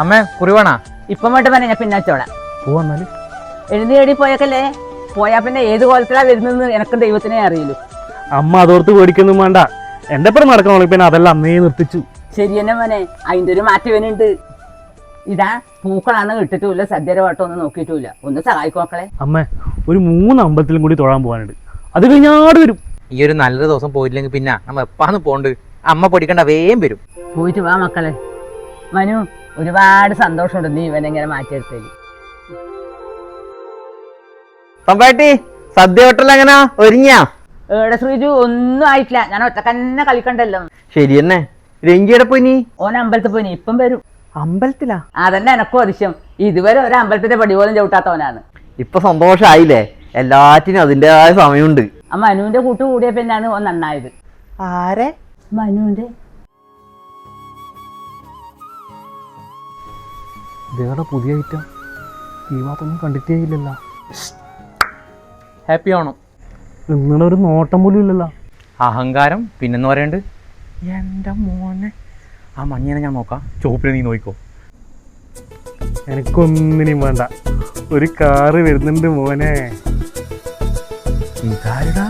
അമ്മ കുറിവാണാ ഇപ്പം വേണ്ട പറഞ്ഞ ഞാൻ പിന്നെ വെച്ചോളാം. പോവാന്നാല് എഴുതി എടി പോയേക്കല്ലേ. പോയാ പിന്നെ ഏത് കോലത്തിലാ വരുന്നതെന്ന് എനക്കും ദൈവത്തിനെ അറിയില്ലു. അമ്മ അതോർത്ത് പേടിക്കൊന്നും വേണ്ട. എന്റെ പേര് നടക്കണോ പിന്നെ അതെല്ലാം അന്നേ നിർത്തിച്ചു. ശരി തന്നെ മോനെ, അതിന്റെ ഒരു മാറ്റവനുണ്ട്. ഇതാ പൂക്കളാന്ന് കിട്ടിട്ടുമില്ല, സദ്യയുടെ വട്ടം ഒന്നും നോക്കിയിട്ടുമില്ല. ഒന്ന് സഹായിക്കോക്കളെ. അമ്മ ഒരു 3 അമ്പലത്തിലും കൂടി തൊഴാൻ പോകാനുണ്ട്. അത് കഴിഞ്ഞാട് വരും. ഈ ഒരു നല്ലൊരു ദിവസം പോയില്ലെങ്കിൽ പിന്നെ നമ്മ എപ്പാന്ന് പോണ്ട്. അമ്മ പൊടിക്കണ്ട വേഗം വരും. പോയിട്ട് വാ മക്കളെ. മനു, ഒരുപാട് സന്തോഷമുണ്ട് നീ ഇവനെങ്ങനെ മാറ്റിയെടുത്തതിൽ. പമ്പാട്ടി സദ്യ ഹോട്ടൽ എങ്ങനാ ഒരുങ്ങിയാ? ഏടെ ശ്രീജു, ഒന്നും ആയിട്ടില്ല. ഞാൻ ഒറ്റക്കന്നെ കളിക്കണ്ടല്ലോ. ശരി തന്നെ. രഞ്ജിയുടെ പോയി ഓൻ അമ്പലത്തിൽ പോയി, ഇപ്പം വരും. അമ്പലത്തിലാ? അതന്നെ എനക്കും അതിശയം. ഇതുവരെ ഒരു അമ്പലത്തിന്റെ പടി പോലും ചവിട്ടാത്തവനാണ്. ഇപ്പൊ സന്തോഷായില്ലേ? എല്ലാറ്റിനും അതിൻ്റെതായ സമയമുണ്ട്. ആ മനുവിന്റെ കൂട്ട് കൂടിയ പിന്നാണ് ഓൻ നന്നായത്. ആരെ? മനുവിന്റെ. ഇതേടെ പുതിയ ഐറ്റം ഈ ഭാഗത്തൊന്നും കണ്ടിട്ടേ ഇല്ലല്ലോ. ഹാപ്പി ആണോ? നിങ്ങളുടെ ഒരു നോട്ടം പോലും ഇല്ലല്ലോ. അഹങ്കാരം പിന്നെന്ന് പറയണ്ട്. എൻ്റെ മോനെ, ആ മഞ്ഞനെ ഞാൻ നോക്കാം, ചുവപ്പിനെ നീ നോക്കിക്കോ. എനിക്കൊന്നിനും വേണ്ട. ഒരു കാറ് വരുന്നുണ്ട് മോനെ. ഇതാരടാ?